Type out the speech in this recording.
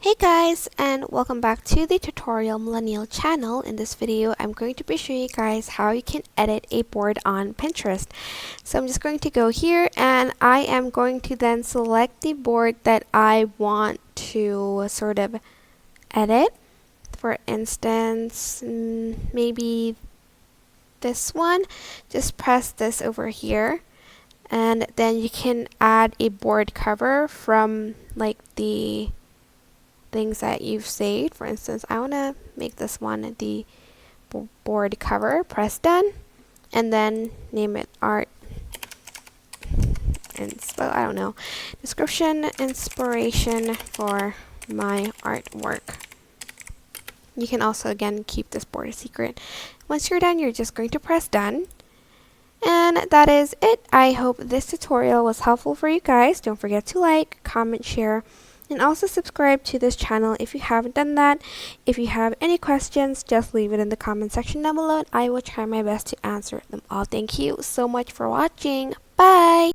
Hey guys, and welcome back to the Tutorial Millennial channel. In this video, I'm going to be showing you guys how you can edit a board on Pinterest. So I'm just going to go here and I am going to then select the board that I want to sort of edit. For instance, maybe this one. Just press this over here and then you can add a board cover from like the things that you've saved. For instance, I want to make this one the board cover. Press done and then name it art I don't know, description inspiration for my artwork. You can also again keep this board a secret. Once you're done, you're just going to press done. And that is it. I hope this tutorial was helpful for you guys. Don't forget to like, comment, share, and also subscribe to this channel if you haven't done that. If you have any questions, just leave it in the comment section down below and I will try my best to answer them all. Thank you so much for watching. Bye!